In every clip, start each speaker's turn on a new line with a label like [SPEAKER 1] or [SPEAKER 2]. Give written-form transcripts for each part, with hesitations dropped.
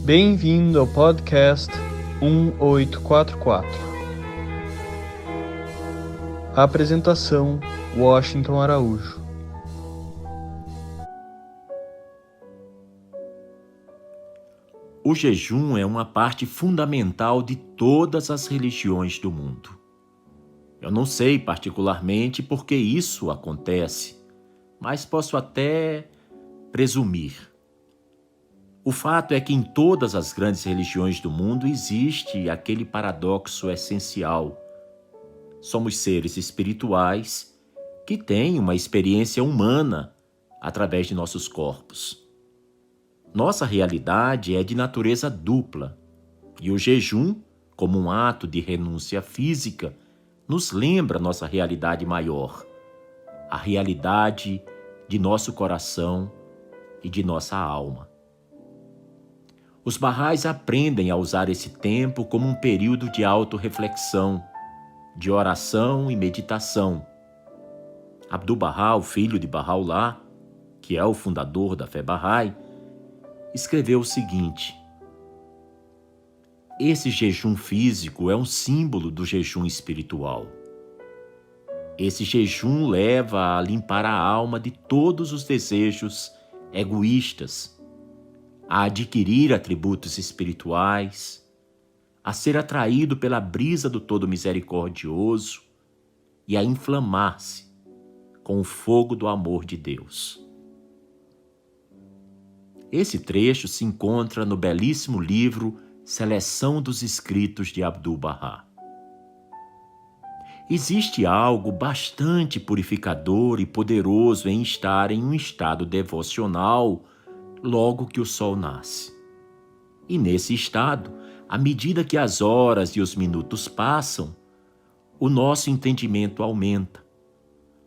[SPEAKER 1] Bem-vindo ao podcast 1844. Apresentação: Washington Araújo.
[SPEAKER 2] O jejum é uma parte fundamental de todas as religiões do mundo. Eu não sei particularmente por que isso acontece, mas posso até presumir. O fato é que em todas as grandes religiões do mundo existe aquele paradoxo essencial. Somos seres espirituais que têm uma experiência humana através de nossos corpos. Nossa realidade é de natureza dupla, e o jejum, como um ato de renúncia física, nos lembra nossa realidade maior, a realidade de nosso coração e de nossa alma. Os Baha'is aprendem a usar esse tempo como um período de autorreflexão, de oração e meditação. Abdu'l-Bahá, o filho de Baha'u'lláh, que é o fundador da fé Bahá'í, escreveu o seguinte: esse jejum físico é um símbolo do jejum espiritual. Esse jejum leva a limpar a alma de todos os desejos egoístas, a adquirir atributos espirituais, a ser atraído pela brisa do Todo Misericordioso e a inflamar-se com o fogo do amor de Deus. Esse trecho se encontra no belíssimo livro Seleção dos Escritos de Abdu'l-Bahá. Existe algo bastante purificador e poderoso em estar em um estado devocional logo que o sol nasce. E nesse estado, à medida que as horas e os minutos passam, o nosso entendimento aumenta,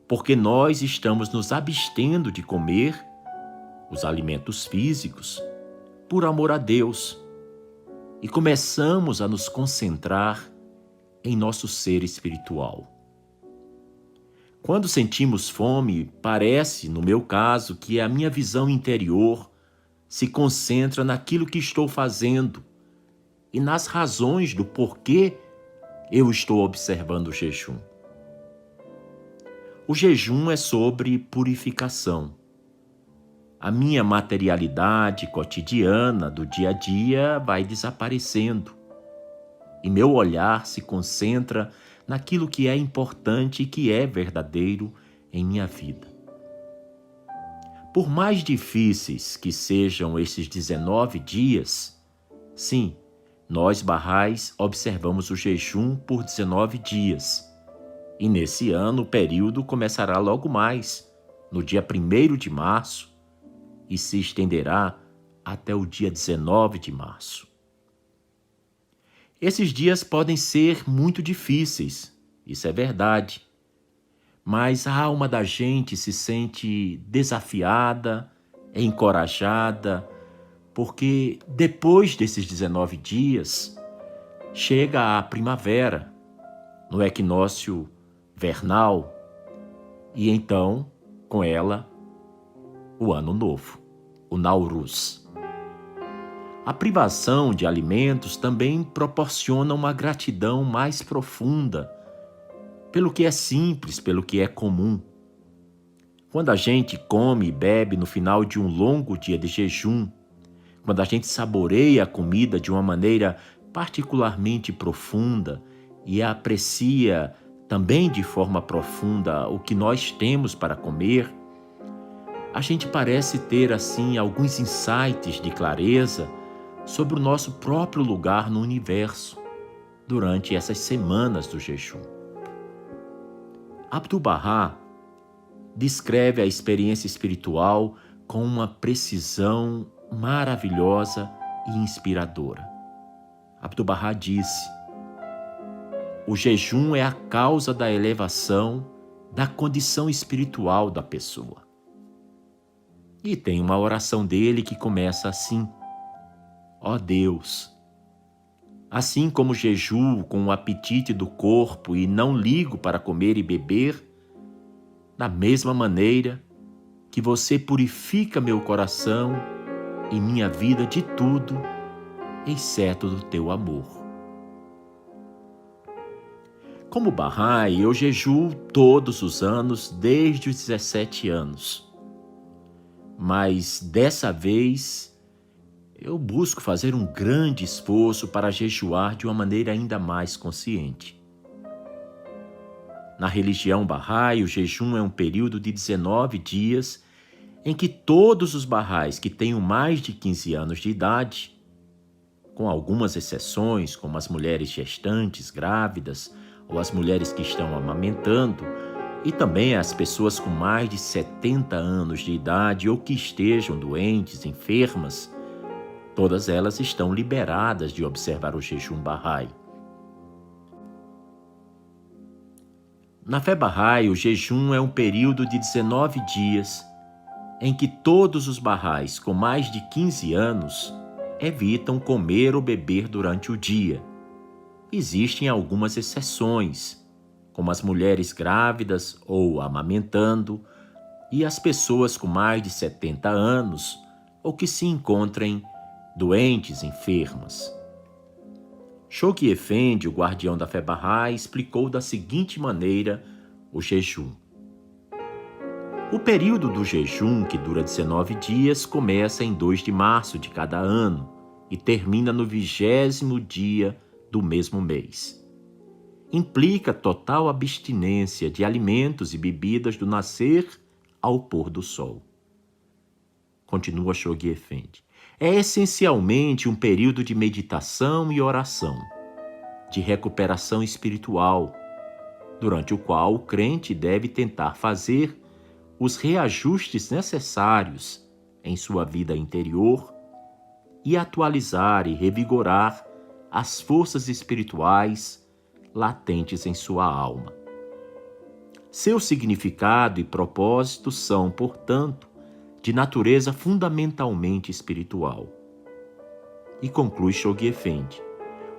[SPEAKER 2] porque nós estamos nos abstendo de comer os alimentos físicos por amor a Deus e começamos a nos concentrar em nosso ser espiritual. Quando sentimos fome, parece, no meu caso, que a minha visão interior se concentra naquilo que estou fazendo e nas razões do porquê eu estou observando o jejum. O jejum é sobre purificação. A minha materialidade cotidiana do dia a dia vai desaparecendo e meu olhar se concentra naquilo que é importante e que é verdadeiro em minha vida. Por mais difíceis que sejam esses 19 dias, sim, nós Baha'is observamos o jejum por 19 dias. E nesse ano o período começará logo mais, no dia 1º de março, e se estenderá até o dia 19 de março. Esses dias podem ser muito difíceis, isso é verdade, mas a alma da gente se sente desafiada, encorajada, porque depois desses 19 dias chega a primavera, no equinócio vernal, e então, com ela, o ano novo, o Nauruz. A privação de alimentos também proporciona uma gratidão mais profunda pelo que é simples, pelo que é comum. Quando a gente come e bebe no final de um longo dia de jejum, quando a gente saboreia a comida de uma maneira particularmente profunda e aprecia também de forma profunda o que nós temos para comer, a gente parece ter, assim, alguns insights de clareza sobre o nosso próprio lugar no universo durante essas semanas do jejum. Abdu'l-Bahá descreve a experiência espiritual com uma precisão maravilhosa e inspiradora. Abdu'l-Bahá disse: o jejum é a causa da elevação da condição espiritual da pessoa. E tem uma oração dele que começa assim: ó Deus, assim como jejuo com o apetite do corpo e não ligo para comer e beber, da mesma maneira que você purifica meu coração e minha vida de tudo exceto do teu amor. Como Bahá'í, eu jejuo todos os anos desde os 17 anos. Mas dessa vez eu busco fazer um grande esforço para jejuar de uma maneira ainda mais consciente. Na religião Bahá'í, o jejum é um período de 19 dias em que todos os Bahá'ís que tenham mais de 15 anos de idade, com algumas exceções, como as mulheres gestantes, grávidas, ou as mulheres que estão amamentando, e também as pessoas com mais de 70 anos de idade ou que estejam doentes, enfermas, todas elas estão liberadas de observar o jejum Bahá'í. Na fé Bahá'í, o jejum é um período de 19 dias em que todos os Bahá'ís com mais de 15 anos evitam comer ou beber durante o dia. Existem algumas exceções, como as mulheres grávidas ou amamentando e as pessoas com mais de 70 anos ou que se encontrem doentes, enfermas. Shoghi Effendi, o guardião da fé Bahá'í, explicou da seguinte maneira o jejum. O período do jejum, que dura 19 dias, começa em 2 de março de cada ano e termina no 20º dia do mesmo mês. Implica total abstinência de alimentos e bebidas do nascer ao pôr do sol. Continua Shoghi Effendi. É essencialmente um período de meditação e oração, de recuperação espiritual, durante o qual o crente deve tentar fazer os reajustes necessários em sua vida interior e atualizar e revigorar as forças espirituais latentes em sua alma. Seu significado e propósito são, portanto, de natureza fundamentalmente espiritual. E conclui Shoghi Effendi,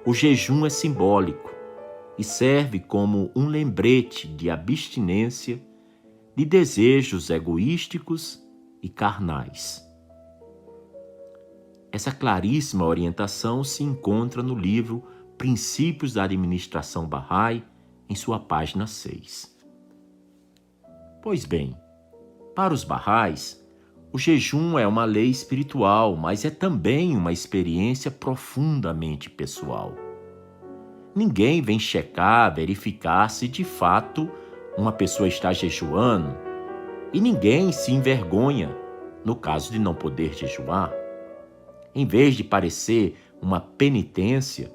[SPEAKER 2] o jejum é simbólico e serve como um lembrete de abstinência de desejos egoísticos e carnais. Essa claríssima orientação se encontra no livro Princípios da Administração Bahá'í, em sua página 6. Pois bem, para os Bahá'ís, o jejum é uma lei espiritual, mas é também uma experiência profundamente pessoal. Ninguém vem checar, verificar se de fato uma pessoa está jejuando, e ninguém se envergonha no caso de não poder jejuar. Em vez de parecer uma penitência,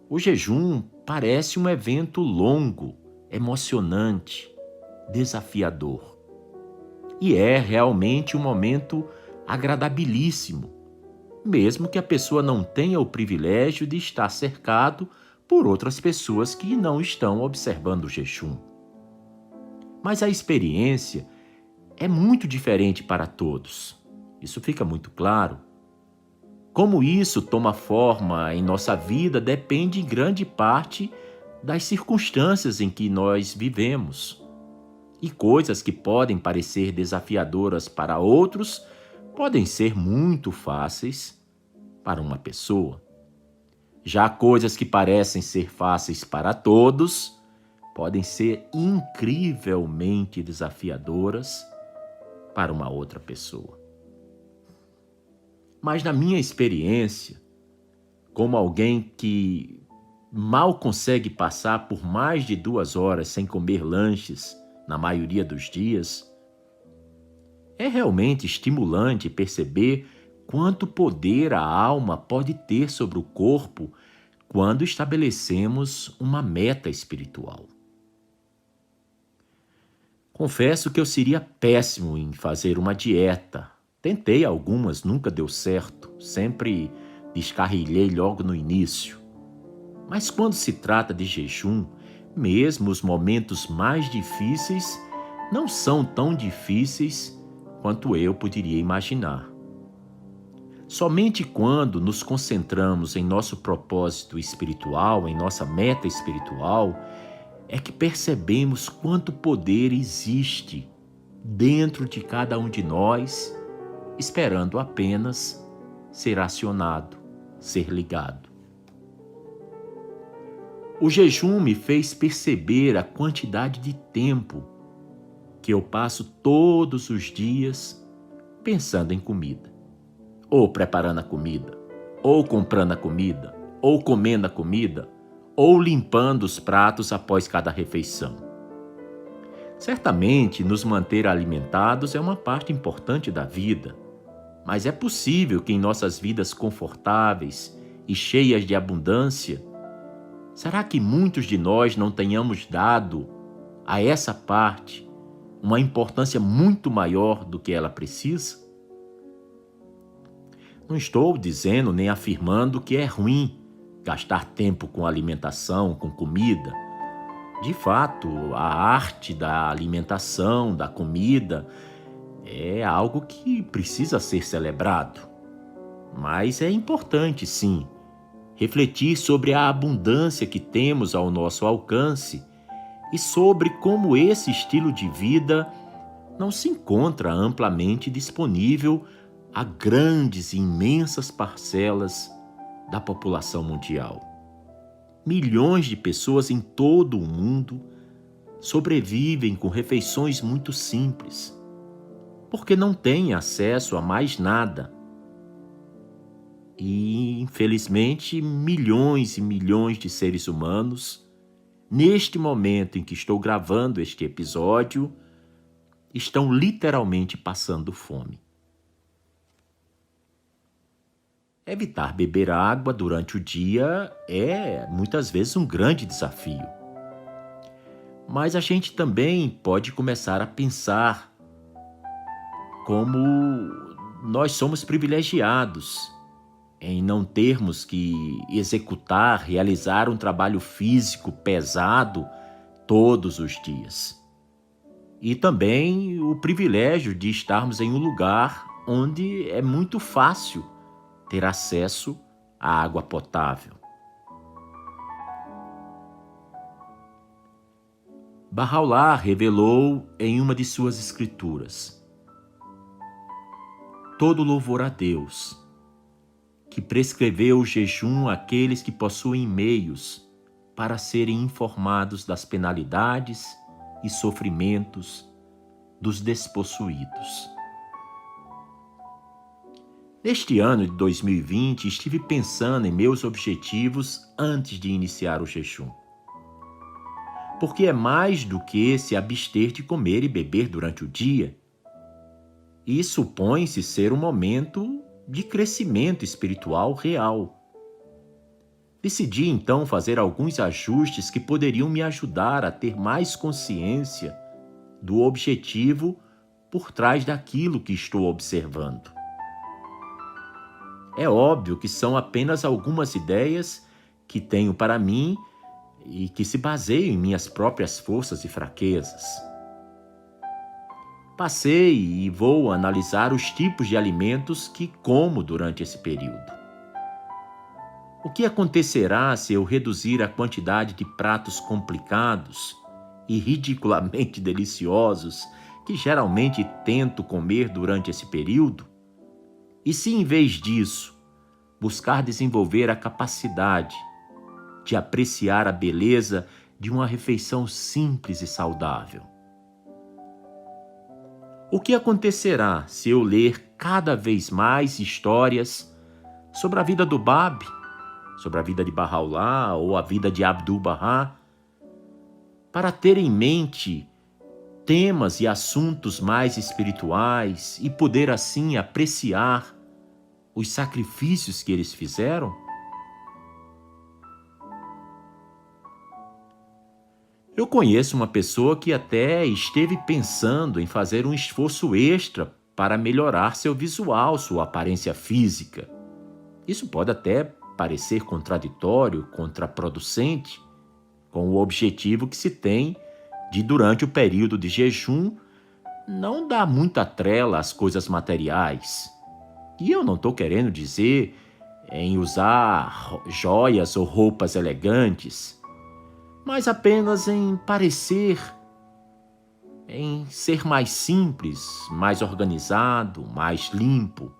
[SPEAKER 2] o jejum parece um evento longo, emocionante, desafiador. E é realmente um momento agradabilíssimo, mesmo que a pessoa não tenha o privilégio de estar cercado por outras pessoas que não estão observando o jejum. Mas a experiência é muito diferente para todos. Isso fica muito claro. Como isso toma forma em nossa vida depende em grande parte das circunstâncias em que nós vivemos. E coisas que podem parecer desafiadoras para outros podem ser muito fáceis para uma pessoa. Já coisas que parecem ser fáceis para todos podem ser incrivelmente desafiadoras para uma outra pessoa. Mas na minha experiência, como alguém que mal consegue passar por mais de 2 horas sem comer lanches na maioria dos dias, é realmente estimulante perceber quanto poder a alma pode ter sobre o corpo quando estabelecemos uma meta espiritual. Confesso que eu seria péssimo em fazer uma dieta. Tentei algumas, nunca deu certo. Sempre descarrilhei logo no início. Mas quando se trata de jejum, mesmo os momentos mais difíceis não são tão difíceis quanto eu poderia imaginar. Somente quando nos concentramos em nosso propósito espiritual, em nossa meta espiritual, é que percebemos quanto poder existe dentro de cada um de nós, esperando apenas ser acionado ser ligado. O jejum me fez perceber a quantidade de tempo que eu passo todos os dias pensando em comida, ou preparando a comida, ou comprando a comida, ou comendo a comida, ou limpando os pratos após cada refeição. Certamente, nos manter alimentados é uma parte importante da vida, mas é possível que em nossas vidas confortáveis e cheias de abundância, será que muitos de nós não tenhamos dado a essa parte uma importância muito maior do que ela precisa? Não estou dizendo nem afirmando que é ruim gastar tempo com alimentação, com comida. De fato, a arte da alimentação, da comida, é algo que precisa ser celebrado. Mas é importante, sim, refletir sobre a abundância que temos ao nosso alcance e sobre como esse estilo de vida não se encontra amplamente disponível a grandes e imensas parcelas da população mundial. Milhões de pessoas em todo o mundo sobrevivem com refeições muito simples, porque não têm acesso a mais nada. E, infelizmente, milhões e milhões de seres humanos, neste momento em que estou gravando este episódio, estão literalmente passando fome. Evitar beber água durante o dia é, muitas vezes, um grande desafio. Mas a gente também pode começar a pensar como nós somos privilegiados em não termos que executar, realizar um trabalho físico pesado todos os dias. E também o privilégio de estarmos em um lugar onde é muito fácil ter acesso à água potável. Bahá'u'lláh revelou em uma de suas escrituras: todo louvor a Deus, que prescreveu o jejum àqueles que possuem meios para serem informados das penalidades e sofrimentos dos despossuídos. Neste ano de 2020, estive pensando em meus objetivos antes de iniciar o jejum. Porque é mais do que se abster de comer e beber durante o dia. E supõe-se ser um momento de crescimento espiritual real. Decidi então fazer alguns ajustes que poderiam me ajudar a ter mais consciência do objetivo por trás daquilo que estou observando. É óbvio que são apenas algumas ideias que tenho para mim e que se baseiam em minhas próprias forças e fraquezas. Passei e vou analisar os tipos de alimentos que como durante esse período. O que acontecerá se eu reduzir a quantidade de pratos complicados e ridiculamente deliciosos que geralmente tento comer durante esse período? E se, em vez disso, buscar desenvolver a capacidade de apreciar a beleza de uma refeição simples e saudável? O que acontecerá se eu ler cada vez mais histórias sobre a vida do Báb, sobre a vida de Bahá'u'lláh ou a vida de Abdu'l-Bahá, para ter em mente temas e assuntos mais espirituais e poder assim apreciar os sacrifícios que eles fizeram? Eu conheço uma pessoa que até esteve pensando em fazer um esforço extra para melhorar seu visual, sua aparência física. Isso pode até parecer contraditório, contraproducente, com o objetivo que se tem de, durante o período de jejum, não dar muita trela às coisas materiais. E eu não estou querendo dizer em usar joias ou roupas elegantes, mas apenas em parecer, em ser mais simples, mais organizado, mais limpo.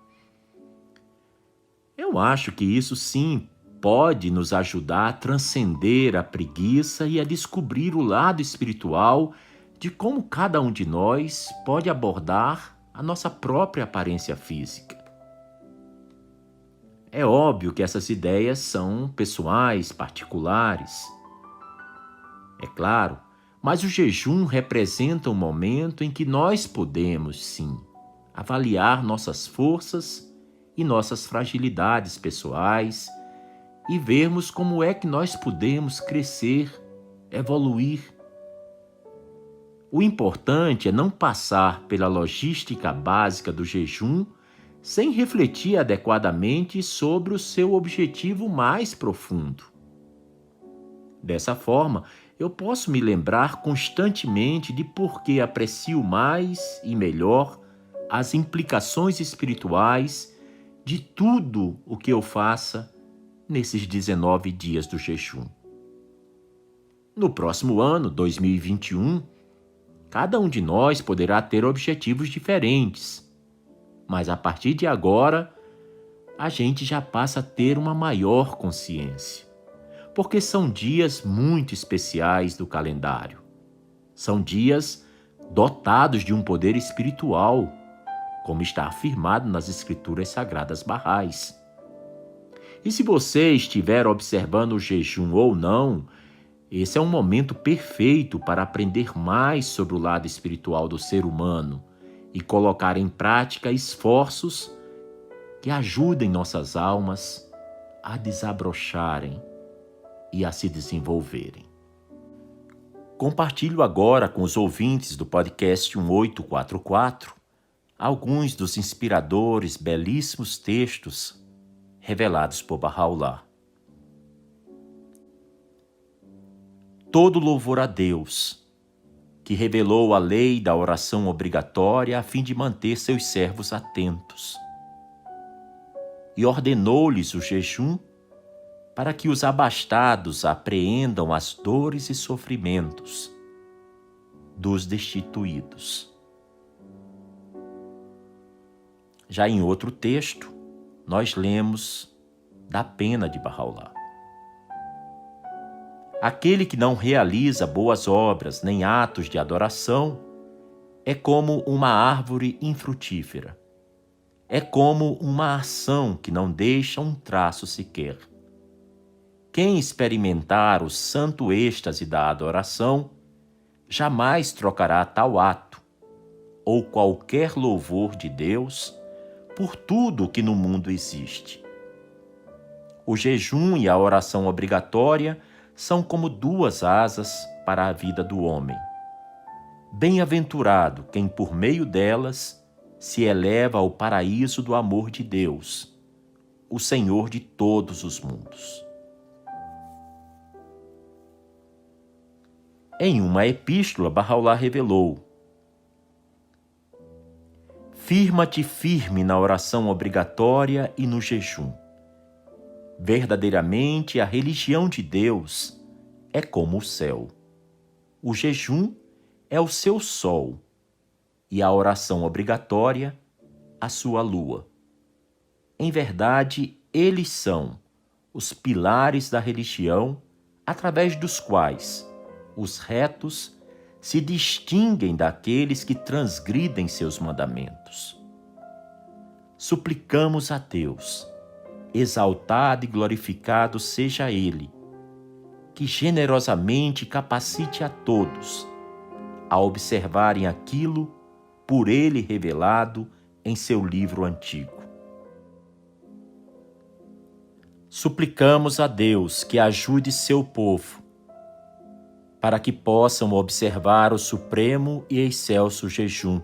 [SPEAKER 2] Eu acho que isso sim pode nos ajudar a transcender a preguiça e a descobrir o lado espiritual de como cada um de nós pode abordar a nossa própria aparência física. É óbvio que essas ideias são pessoais, particulares, é claro, mas o jejum representa um momento em que nós podemos, sim, avaliar nossas forças e nossas fragilidades pessoais e vermos como é que nós podemos crescer, evoluir. O importante é não passar pela logística básica do jejum sem refletir adequadamente sobre o seu objetivo mais profundo. Dessa forma, eu posso me lembrar constantemente de por que aprecio mais e melhor as implicações espirituais de tudo o que eu faça nesses 19 dias do jejum. No próximo ano, 2021, cada um de nós poderá ter objetivos diferentes, mas a partir de agora, a gente já passa a ter uma maior consciência, porque são dias muito especiais do calendário. São dias dotados de um poder espiritual, como está afirmado nas Escrituras Sagradas Barrais. E se você estiver observando o jejum ou não, esse é um momento perfeito para aprender mais sobre o lado espiritual do ser humano e colocar em prática esforços que ajudem nossas almas a desabrocharem e a se desenvolverem. Compartilho agora com os ouvintes do podcast 1844 alguns dos inspiradores, belíssimos textos revelados por Baha'u'lláh. Todo louvor a Deus, que revelou a lei da oração obrigatória a fim de manter seus servos atentos, e ordenou-lhes o jejum para que os abastados apreendam as dores e sofrimentos dos destituídos. Já em outro texto, nós lemos da pena de Baha'u'lláh. Aquele que não realiza boas obras nem atos de adoração é como uma árvore infrutífera. É como uma ação que não deixa um traço sequer. Quem experimentar o santo êxtase da adoração jamais trocará tal ato ou qualquer louvor de Deus por tudo o que no mundo existe. O jejum e a oração obrigatória são como duas asas para a vida do homem. Bem-aventurado quem por meio delas se eleva ao paraíso do amor de Deus, o Senhor de todos os mundos. Em uma epístola, Baha'u'lláh revelou: firma-te firme na oração obrigatória e no jejum. Verdadeiramente, a religião de Deus é como o céu. O jejum é o seu sol e a oração obrigatória a sua lua. Em verdade, eles são os pilares da religião através dos quais os retos se distinguem daqueles que transgridem seus mandamentos. Suplicamos a Deus, exaltado e glorificado seja Ele, que generosamente capacite a todos a observarem aquilo por Ele revelado em seu livro antigo. Suplicamos a Deus que ajude seu povo, para que possam observar o supremo e excelso jejum,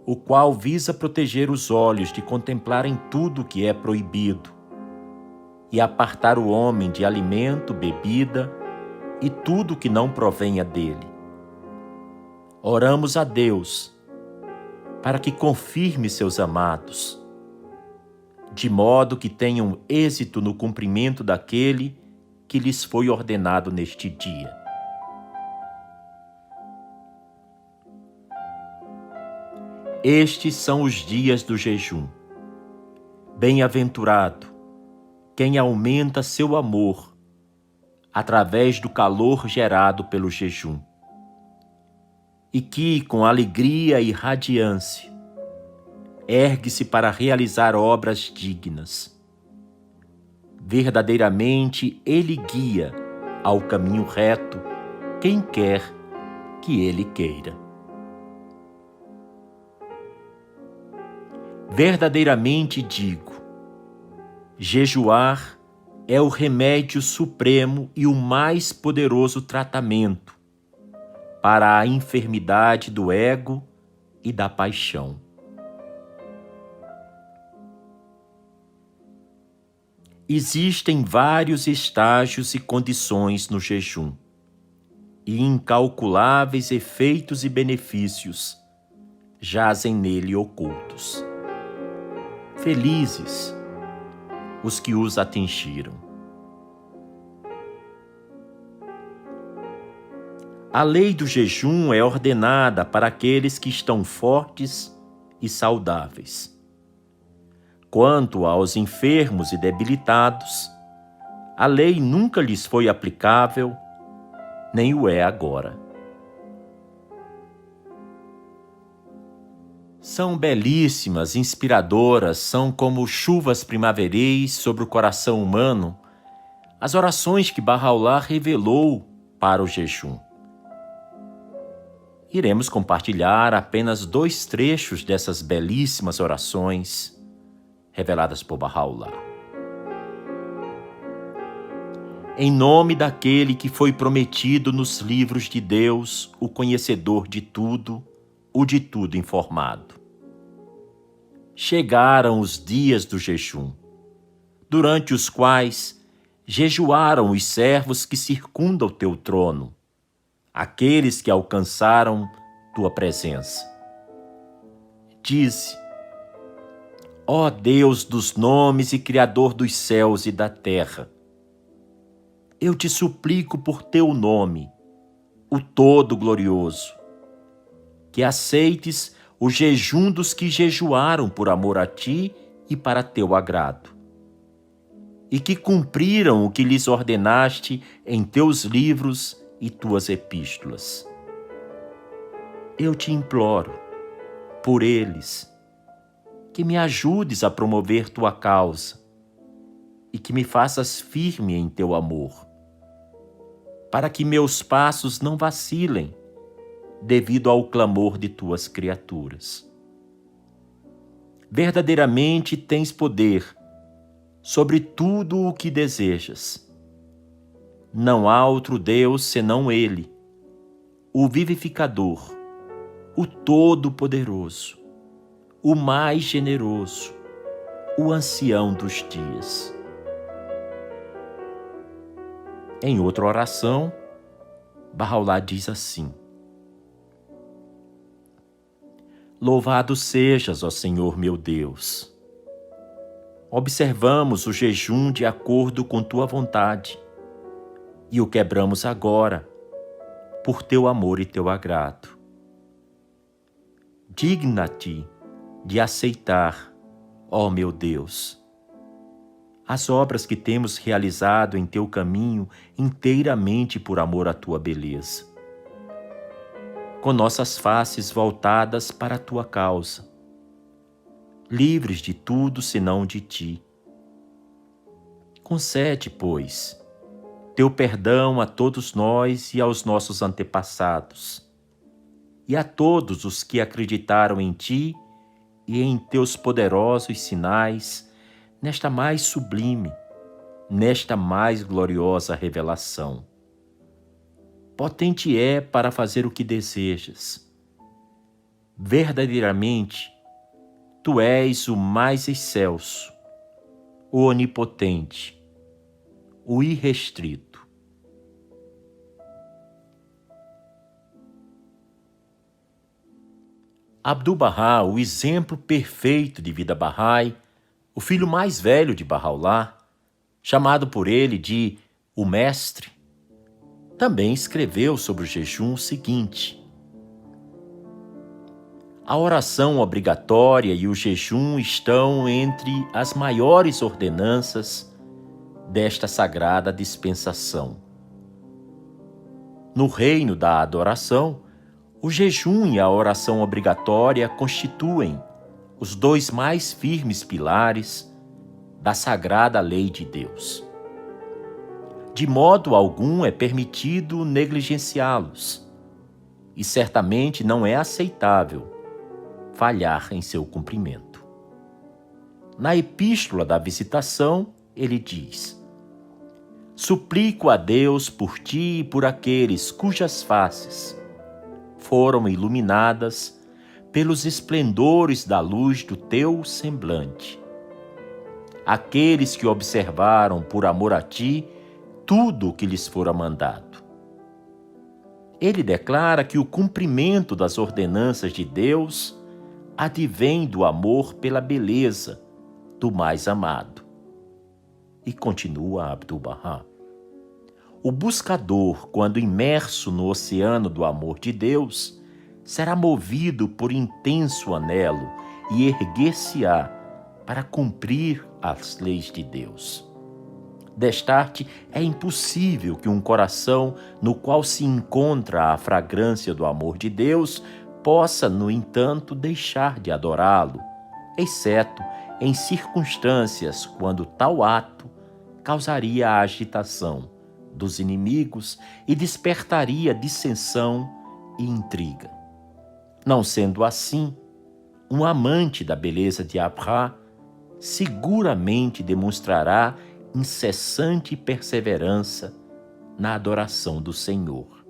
[SPEAKER 2] o qual visa proteger os olhos de contemplarem tudo o que é proibido e apartar o homem de alimento, bebida e tudo que não provenha dele. Oramos a Deus para que confirme seus amados, de modo que tenham êxito no cumprimento daquele que lhes foi ordenado neste dia. Estes são os dias do jejum. Bem-aventurado quem aumenta seu amor através do calor gerado pelo jejum, e que, com alegria e radiância, ergue-se para realizar obras dignas. Verdadeiramente ele guia ao caminho reto quem quer que ele queira. Verdadeiramente digo, jejuar é o remédio supremo e o mais poderoso tratamento para a enfermidade do ego e da paixão. Existem vários estágios e condições no jejum, e incalculáveis efeitos e benefícios jazem nele ocultos. Felizes os que os atingiram. A lei do jejum é ordenada para aqueles que estão fortes e saudáveis. Quanto aos enfermos e debilitados, a lei nunca lhes foi aplicável, nem o é agora. São belíssimas, inspiradoras, são como chuvas primaveris sobre o coração humano, as orações que Bahá'u'lláh revelou para o jejum. Iremos compartilhar apenas 2 trechos dessas belíssimas orações reveladas por Bahá'u'lláh. Em nome daquele que foi prometido nos livros de Deus, o conhecedor de tudo, o de tudo informado. Chegaram os dias do jejum, durante os quais jejuaram os servos que circundam o teu trono, aqueles que alcançaram tua presença. Dize: ó Deus dos nomes e Criador dos céus e da terra, eu te suplico por teu nome, o Todo-Glorioso, que aceites o jejum dos que jejuaram por amor a ti e para teu agrado, e que cumpriram o que lhes ordenaste em teus livros e tuas epístolas. Eu te imploro, por eles, que me ajudes a promover tua causa e que me faças firme em teu amor, para que meus passos não vacilem devido ao clamor de tuas criaturas. Verdadeiramente tens poder sobre tudo o que desejas. Não há outro Deus senão Ele, o vivificador, o Todo-Poderoso, o mais generoso, o ancião dos dias. Em outra oração, Bahá'u'lláh diz assim: louvado sejas, ó Senhor meu Deus. Observamos o jejum de acordo com tua vontade e o quebramos agora, por teu amor e teu agrado. Digna-te de aceitar, ó meu Deus, as obras que temos realizado em teu caminho inteiramente por amor à tua beleza, com nossas faces voltadas para a tua causa, livres de tudo senão de ti. Concede, pois, teu perdão a todos nós e aos nossos antepassados, e a todos os que acreditaram em ti e em teus poderosos sinais, nesta mais sublime, nesta mais gloriosa revelação. Potente é para fazer o que desejas. Verdadeiramente, tu és o mais excelso, o onipotente, o irrestrito. Abdu'l-Bahá, o exemplo perfeito de vida Bahá'í, o filho mais velho de Bahá'u'lláh, chamado por ele de o Mestre, também escreveu sobre o jejum o seguinte: A oração obrigatória e o jejum estão entre as maiores ordenanças desta sagrada dispensação. No reino da adoração, o jejum e a oração obrigatória constituem os dois mais firmes pilares da sagrada lei de Deus. De modo algum é permitido negligenciá-los, e certamente não é aceitável falhar em seu cumprimento. Na Epístola da Visitação, ele diz: suplico a Deus por ti e por aqueles cujas faces foram iluminadas pelos esplendores da luz do teu semblante. Aqueles que observaram por amor a ti tudo o que lhes fora mandado. Ele declara que o cumprimento das ordenanças de Deus advém do amor pela beleza do mais amado. E continua Abdu'l-Bahá: o buscador, quando imerso no oceano do amor de Deus, será movido por intenso anelo e erguer-se-á para cumprir as leis de Deus. Destarte, é impossível que um coração no qual se encontra a fragrância do amor de Deus possa, no entanto, deixar de adorá-lo, exceto em circunstâncias quando tal ato causaria a agitação dos inimigos e despertaria dissensão e intriga. Não sendo assim, um amante da beleza de Abha seguramente demonstrará incessante perseverança na adoração do Senhor.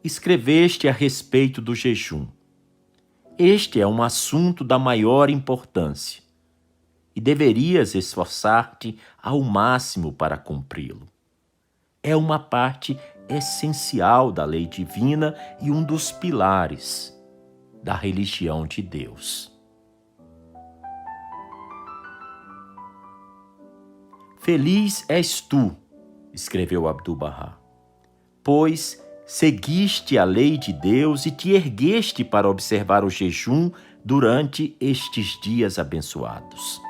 [SPEAKER 2] Escreveste a respeito do jejum. Este é um assunto da maior importância e deverias esforçar-te ao máximo para cumpri-lo. É uma parte essencial da lei divina e um dos pilares da religião de Deus. Feliz és tu, escreveu Abdu'l-Bahá, pois seguiste a lei de Deus e te ergueste para observar o jejum durante estes dias abençoados,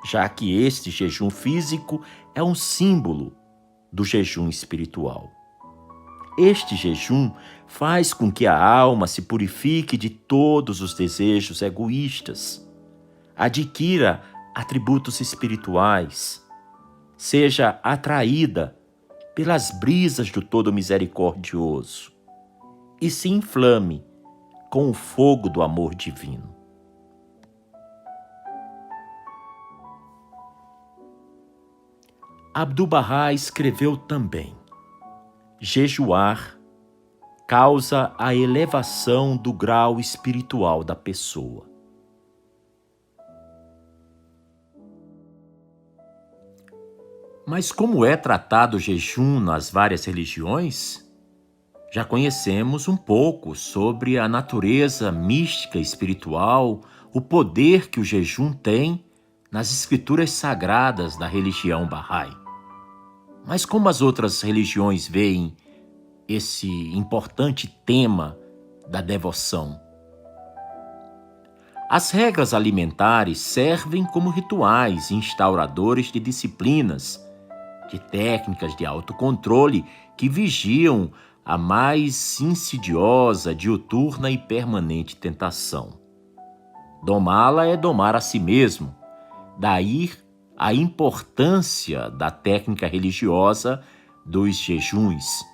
[SPEAKER 2] já que este jejum físico é um símbolo do jejum espiritual. Este jejum faz com que a alma se purifique de todos os desejos egoístas, adquira atributos espirituais, seja atraída pelas brisas do Todo Misericordioso e se inflame com o fogo do amor divino. Abdu'l-Bahá escreveu também: jejuar causa a elevação do grau espiritual da pessoa. Mas como é tratado o jejum nas várias religiões? Já conhecemos um pouco sobre a natureza mística e espiritual, o poder que o jejum tem nas escrituras sagradas da religião Bahá'í. Mas como as outras religiões veem esse importante tema da devoção? As regras alimentares servem como rituais instauradores de disciplinas, de técnicas de autocontrole que vigiam a mais insidiosa, diuturna e permanente tentação. Domá-la é domar a si mesmo, daí a importância da técnica religiosa dos jejuns,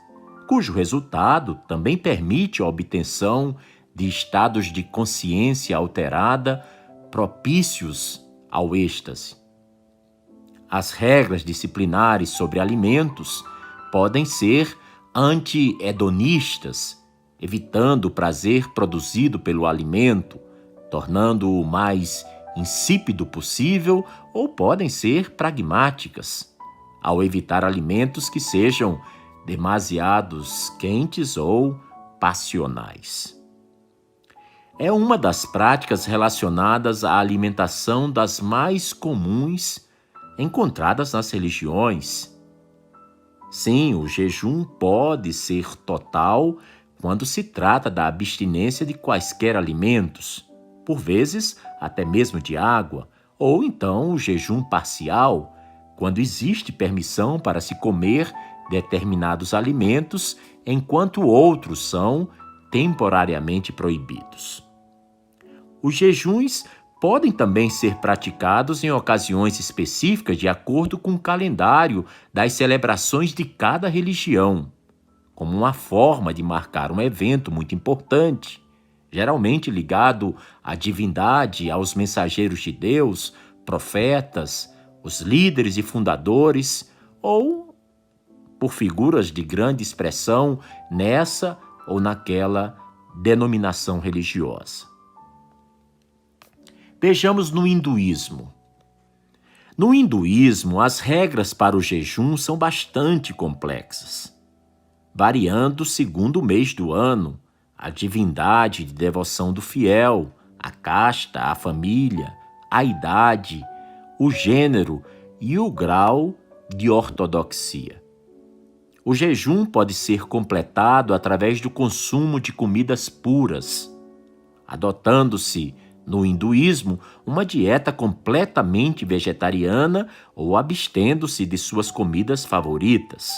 [SPEAKER 2] cujo resultado também permite a obtenção de estados de consciência alterada propícios ao êxtase. As regras disciplinares sobre alimentos podem ser anti-hedonistas, evitando o prazer produzido pelo alimento, tornando-o mais insípido possível, ou podem ser pragmáticas, ao evitar alimentos que sejam demasiados quentes ou passionais. É uma das práticas relacionadas à alimentação das mais comuns encontradas nas religiões. Sim, o jejum pode ser total quando se trata da abstinência de quaisquer alimentos, por vezes até mesmo de água, ou então o jejum parcial, quando existe permissão para se comer determinados alimentos, enquanto outros são temporariamente proibidos. Os jejuns podem também ser praticados em ocasiões específicas de acordo com o calendário das celebrações de cada religião, como uma forma de marcar um evento muito importante, geralmente ligado à divindade, aos mensageiros de Deus, profetas, os líderes e fundadores, ou por figuras de grande expressão nessa ou naquela denominação religiosa. Vejamos no hinduísmo. No hinduísmo, as regras para o jejum são bastante complexas, variando segundo o mês do ano, a divindade de devoção do fiel, a casta, a família, a idade, o gênero e o grau de ortodoxia. O jejum pode ser completado através do consumo de comidas puras, adotando-se, no hinduísmo, uma dieta completamente vegetariana ou abstendo-se de suas comidas favoritas.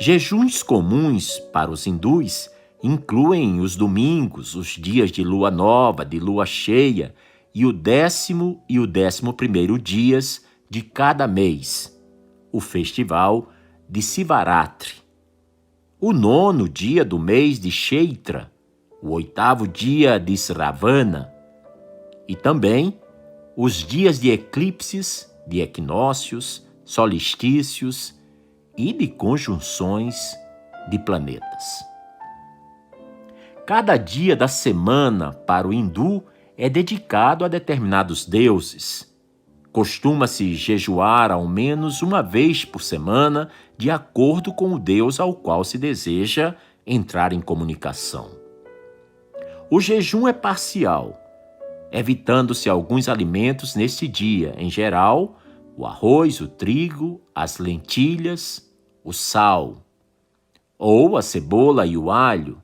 [SPEAKER 2] Jejuns comuns para os hindus incluem os domingos, os dias de lua nova, de lua cheia e o 10º e o 11º dias de cada mês, o festival de Sivaratri, o 9º dia do mês de Chaitra, o 8º dia de Sravana, e também os dias de eclipses, de equinócios, solstícios e de conjunções de planetas. Cada dia da semana para o hindu é dedicado a determinados deuses. Costuma-se jejuar ao menos uma vez por semana, de acordo com o deus ao qual se deseja entrar em comunicação. O jejum é parcial, evitando-se alguns alimentos neste dia, em geral, o arroz, o trigo, as lentilhas, o sal, ou a cebola e o alho.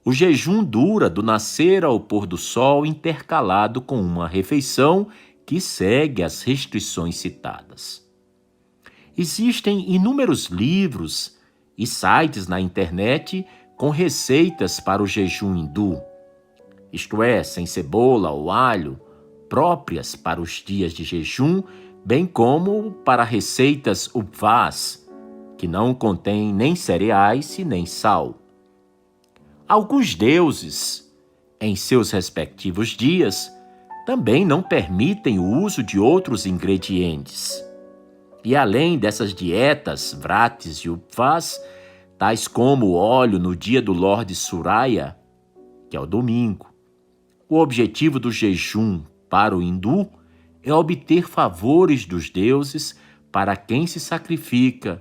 [SPEAKER 2] O jejum dura do nascer ao pôr do sol, intercalado com uma refeição que segue as restrições citadas. Existem inúmeros livros e sites na internet com receitas para o jejum hindu, isto é, sem cebola ou alho, próprias para os dias de jejum, bem como para receitas upvas, que não contêm nem cereais e nem sal. Alguns deuses, em seus respectivos dias, também não permitem o uso de outros ingredientes. E além dessas dietas, vratis e upvas, tais como o óleo no dia do Lorde Surya, que é o domingo, o objetivo do jejum para o hindu é obter favores dos deuses para quem se sacrifica,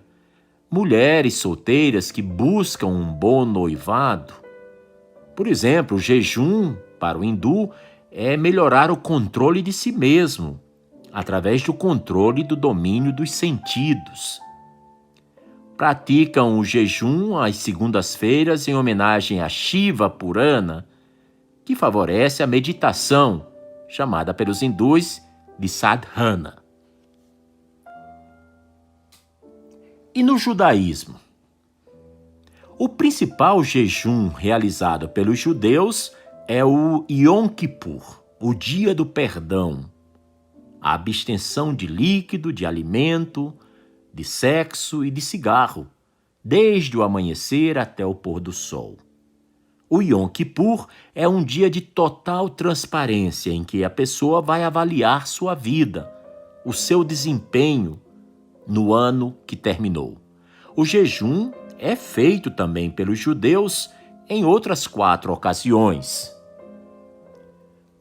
[SPEAKER 2] mulheres solteiras que buscam um bom noivado. Por exemplo, o jejum para o hindu é melhorar o controle de si mesmo, através do controle do domínio dos sentidos. Praticam o jejum às segundas-feiras em homenagem a Shiva Purana, que favorece a meditação, chamada pelos hindus de sadhana. E no judaísmo? O principal jejum realizado pelos judeus é o Yom Kippur, o dia do perdão, a abstenção de líquido, de alimento, de sexo e de cigarro, desde o amanhecer até o pôr do sol. O Yom Kippur é um dia de total transparência em que a pessoa vai avaliar sua vida, o seu desempenho no ano que terminou. O jejum é feito também pelos judeus em outras 4 ocasiões.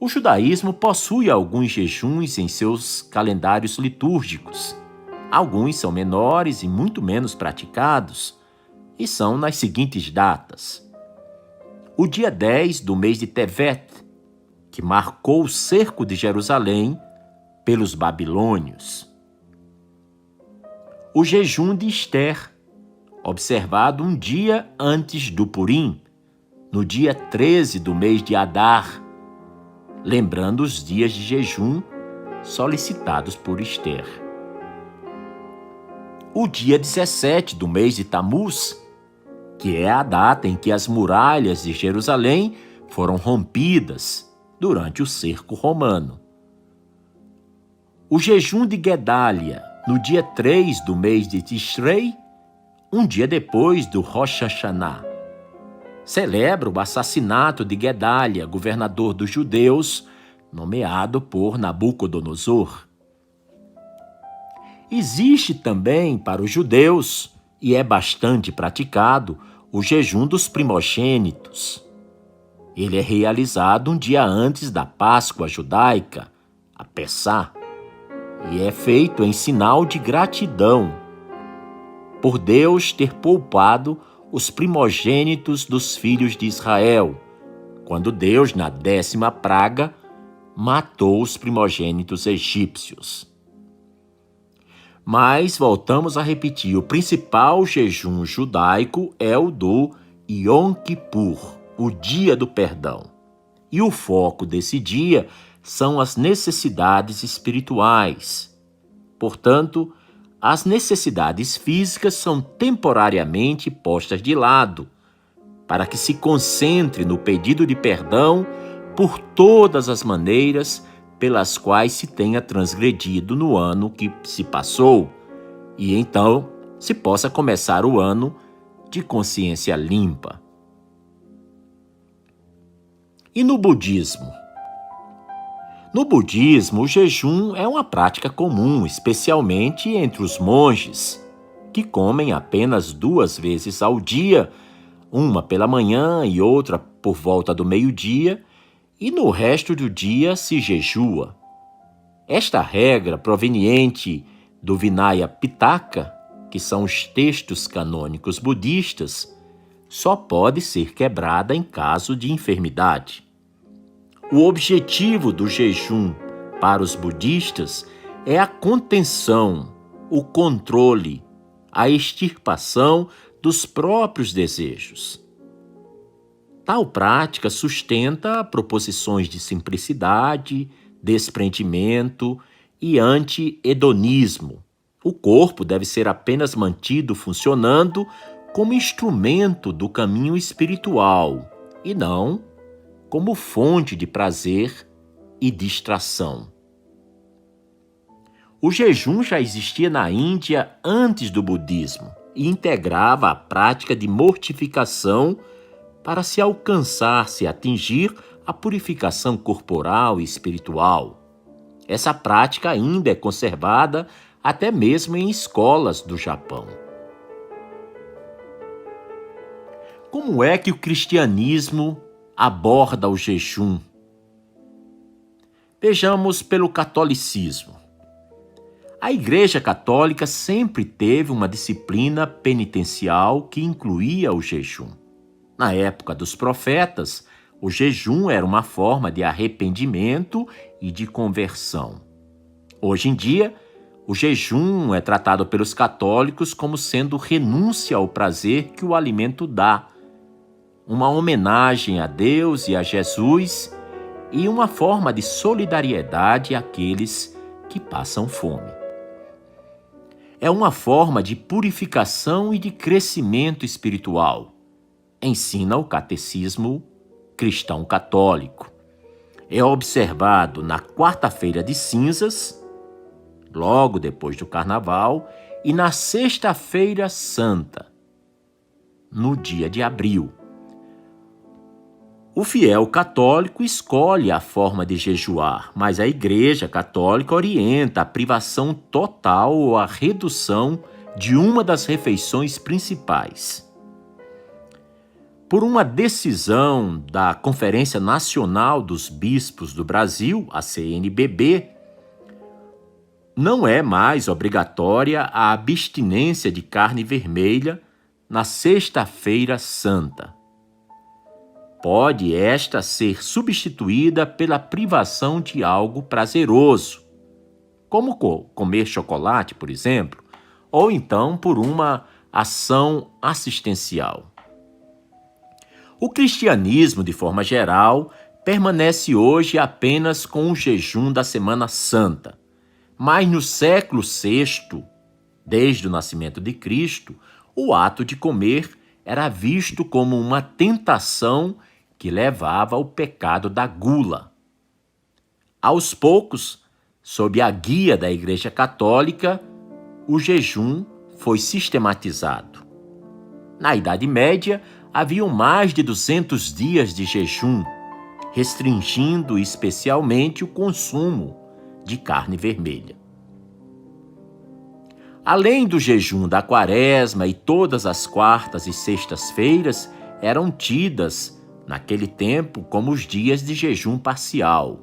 [SPEAKER 2] O judaísmo possui alguns jejuns em seus calendários litúrgicos. Alguns são menores e muito menos praticados, e são nas seguintes datas: o dia 10 do mês de Tevet, que marcou o cerco de Jerusalém pelos babilônios. O jejum de Ester, observado um dia antes do Purim, no dia 13 do mês de Adar, lembrando os dias de jejum solicitados por Esther. O dia 17 do mês de Tamuz, que é a data em que as muralhas de Jerusalém foram rompidas durante o cerco romano. O jejum de Guedália, no dia 3 do mês de Tishrei, um dia depois do Rosh Hashanah, celebra o assassinato de Guedália, governador dos judeus, nomeado por Nabucodonosor. Existe também para os judeus, e é bastante praticado, o jejum dos primogênitos. Ele é realizado um dia antes da Páscoa judaica, a Pessá, e é feito em sinal de gratidão por Deus ter poupado os primogênitos dos filhos de Israel, quando Deus, na 10ª praga, matou os primogênitos egípcios. Mas voltamos a repetir, o principal jejum judaico é o do Yom Kippur, o dia do perdão. E o foco desse dia são as necessidades espirituais. Portanto, as necessidades físicas são temporariamente postas de lado, para que se concentre no pedido de perdão por todas as maneiras pelas quais se tenha transgredido no ano que se passou, e então se possa começar o ano de consciência limpa. E no budismo? No budismo, o jejum é uma prática comum, especialmente entre os monges, que comem apenas 2 vezes ao dia, uma pela manhã e outra por volta do meio-dia, e no resto do dia se jejua. Esta regra, proveniente do Vinaya Pitaka, que são os textos canônicos budistas, só pode ser quebrada em caso de enfermidade. O objetivo do jejum para os budistas é a contenção, o controle, a extirpação dos próprios desejos. Tal prática sustenta proposições de simplicidade, desprendimento e anti-hedonismo. O corpo deve ser apenas mantido funcionando como instrumento do caminho espiritual e não como fonte de prazer e distração. O jejum já existia na Índia antes do budismo e integrava a prática de mortificação para se atingir a purificação corporal e espiritual. Essa prática ainda é conservada até mesmo em escolas do Japão. Como é que o cristianismo aborda o jejum? Vejamos pelo catolicismo. A Igreja Católica sempre teve uma disciplina penitencial que incluía o jejum. Na época dos profetas, o jejum era uma forma de arrependimento e de conversão. Hoje em dia, o jejum é tratado pelos católicos como sendo renúncia ao prazer que o alimento dá, uma homenagem a Deus e a Jesus e uma forma de solidariedade àqueles que passam fome. É uma forma de purificação e de crescimento espiritual, ensina o catecismo cristão católico. É observado na quarta-feira de cinzas, logo depois do carnaval, e na sexta-feira santa, no dia de abril. O fiel católico escolhe a forma de jejuar, mas a Igreja Católica orienta a privação total ou a redução de uma das refeições principais. Por uma decisão da Conferência Nacional dos Bispos do Brasil, a CNBB, não é mais obrigatória a abstinência de carne vermelha na Sexta-feira Santa. Pode esta ser substituída pela privação de algo prazeroso, como comer chocolate, por exemplo, ou então por uma ação assistencial. O cristianismo, de forma geral, permanece hoje apenas com o jejum da Semana Santa. Mas no século VI, desde o nascimento de Cristo, o ato de comer era visto como uma tentação que levava ao pecado da gula. Aos poucos, sob a guia da Igreja Católica, o jejum foi sistematizado. Na Idade Média, haviam mais de 200 dias de jejum, restringindo especialmente o consumo de carne vermelha. Além do jejum da Quaresma, e todas as quartas e sextas-feiras eram tidas, naquele tempo, como os dias de jejum parcial.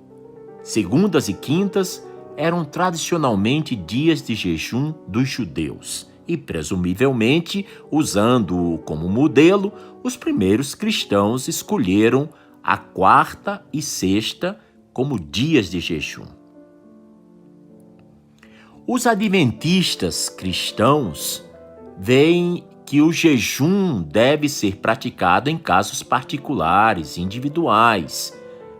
[SPEAKER 2] Segundas e quintas eram tradicionalmente dias de jejum dos judeus e, presumivelmente, usando-o como modelo, os primeiros cristãos escolheram a quarta e sexta como dias de jejum. Os adventistas cristãos veem que o jejum deve ser praticado em casos particulares, individuais,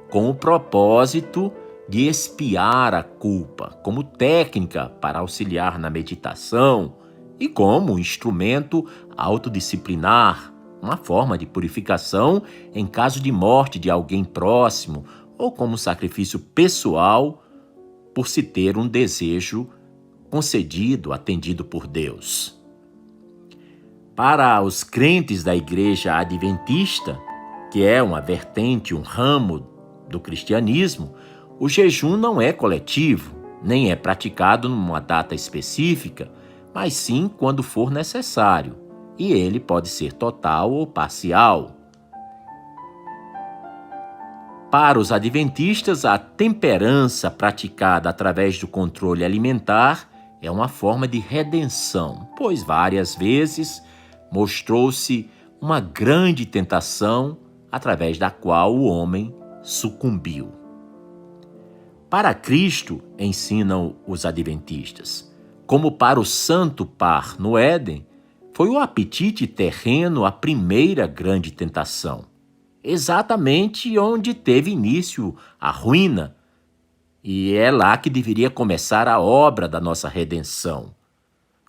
[SPEAKER 2] com o propósito de expiar a culpa, como técnica para auxiliar na meditação e como instrumento autodisciplinar, uma forma de purificação em caso de morte de alguém próximo ou como sacrifício pessoal por se ter um desejo concedido, atendido por Deus. Para os crentes da Igreja Adventista, que é uma vertente, um ramo do cristianismo, o jejum não é coletivo, nem é praticado numa data específica, mas sim quando for necessário, e ele pode ser total ou parcial. Para os adventistas, a temperança praticada através do controle alimentar é uma forma de redenção, pois várias vezes mostrou-se uma grande tentação através da qual o homem sucumbiu. Para Cristo, ensinam os adventistas, como para o santo par no Éden, foi o apetite terreno a primeira grande tentação, exatamente onde teve início a ruína, e é lá que deveria começar a obra da nossa redenção.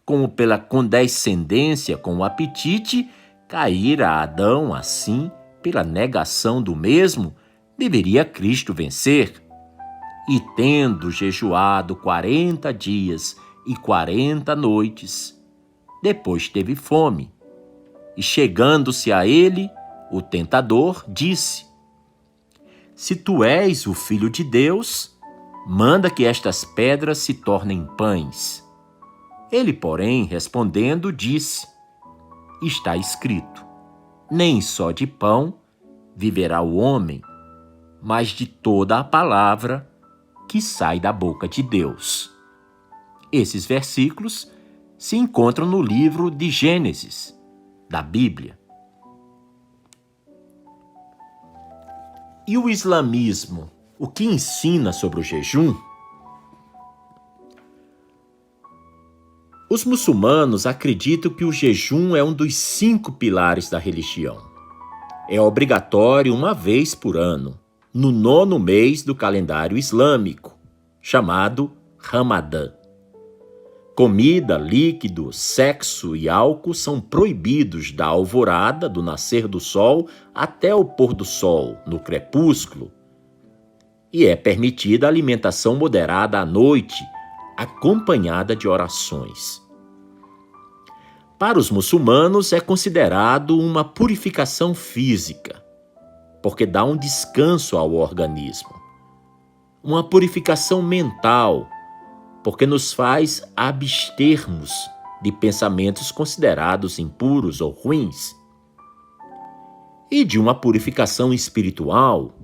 [SPEAKER 2] Como pela condescendência com o apetite, cair a Adão, assim, pela negação do mesmo, deveria Cristo vencer. E tendo jejuado 40 dias e 40 noites, depois teve fome. E chegando-se a ele, o tentador disse: Se tu és o Filho de Deus, manda que estas pedras se tornem pães. Ele, porém, respondendo, disse: Está escrito, nem só de pão viverá o homem, mas de toda a palavra que sai da boca de Deus. Esses versículos se encontram no livro de Gênesis, da Bíblia. E o islamismo, o que ensina sobre o jejum? Os muçulmanos acreditam que o jejum é um dos 5 pilares da religião. É obrigatório uma vez por ano, no 9º mês do calendário islâmico, chamado Ramadã. Comida, líquido, sexo e álcool são proibidos da alvorada, do nascer do sol, até o pôr do sol, no crepúsculo. E é permitida a alimentação moderada à noite, acompanhada de orações. Para os muçulmanos é considerado uma purificação física, porque dá um descanso ao organismo. Uma purificação mental, porque nos faz abstermos de pensamentos considerados impuros ou ruins. E de uma purificação espiritual,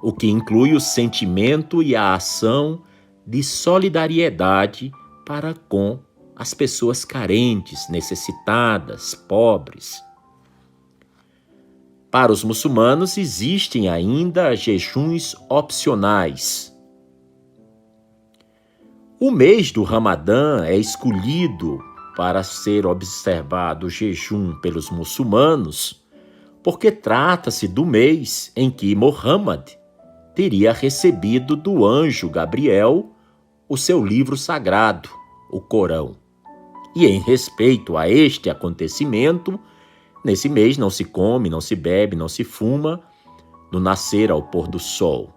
[SPEAKER 2] o que inclui o sentimento e a ação de solidariedade para com as pessoas carentes, necessitadas, pobres. Para os muçulmanos existem ainda jejuns opcionais. O mês do Ramadã é escolhido para ser observado o jejum pelos muçulmanos, porque trata-se do mês em que Muhammad teria recebido do anjo Gabriel o seu livro sagrado, o Corão. E em respeito a este acontecimento, nesse mês não se come, não se bebe, não se fuma, do nascer ao pôr do sol.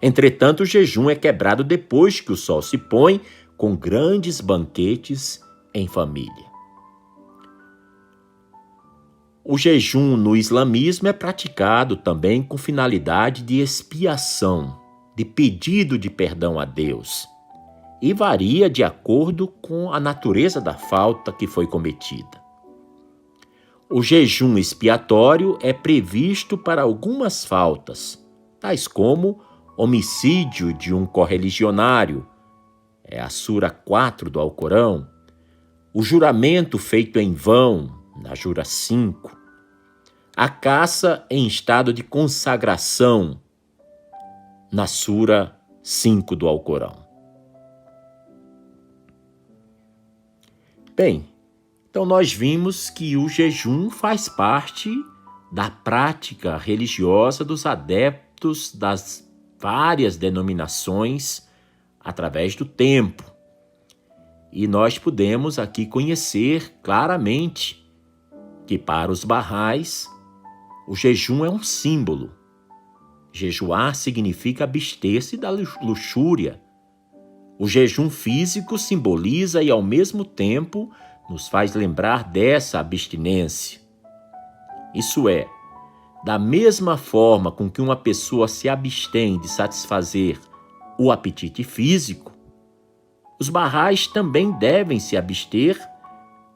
[SPEAKER 2] Entretanto, o jejum é quebrado depois que o sol se põe, com grandes banquetes em família. O jejum no islamismo é praticado também com finalidade de expiação, de pedido de perdão a Deus, e varia de acordo com a natureza da falta que foi cometida. O jejum expiatório é previsto para algumas faltas, tais como homicídio de um correligionário, é a Sura 4 do Alcorão, o juramento feito em vão, na Sura 5, a caça em estado de consagração, na Sura 5 do Alcorão. Bem, então nós vimos que o jejum faz parte da prática religiosa dos adeptos das várias denominações através do tempo. E nós podemos aqui conhecer claramente que para os Bahais o jejum é um símbolo. Jejuar significa abster-se da luxúria. O jejum físico simboliza e ao mesmo tempo nos faz lembrar dessa abstinência. Isso é, da mesma forma com que uma pessoa se abstém de satisfazer o apetite físico, os Bahais também devem se abster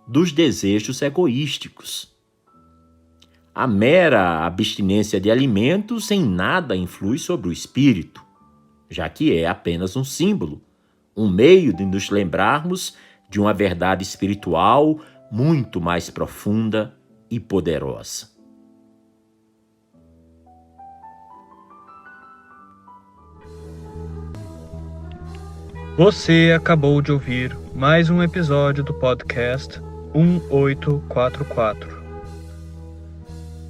[SPEAKER 2] dos desejos egoísticos. A mera abstinência de alimentos em nada influi sobre o espírito, já que é apenas um símbolo, um meio de nos lembrarmos de uma verdade espiritual muito mais profunda e poderosa.
[SPEAKER 1] Você acabou de ouvir mais um episódio do podcast 1844.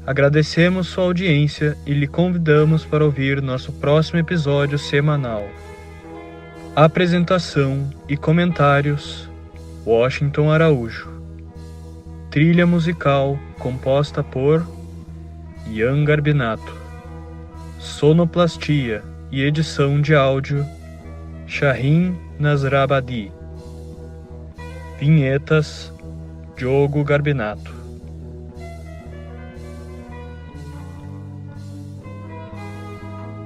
[SPEAKER 1] Agradecemos sua audiência e lhe convidamos para ouvir nosso próximo episódio semanal. Apresentação e comentários: Washington Araújo. Trilha musical composta por Ian Garbinato. Sonoplastia e edição de áudio Shahin Nasrabadi. Vinhetas Diogo Garbinato.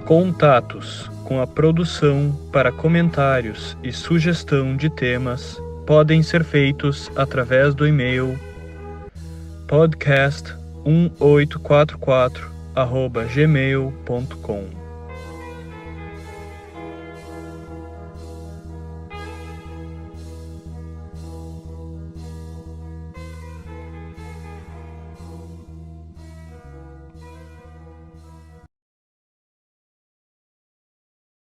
[SPEAKER 1] Contatos com a produção para comentários e sugestão de temas podem ser feitos através do e-mail podcast1844@gmail.com.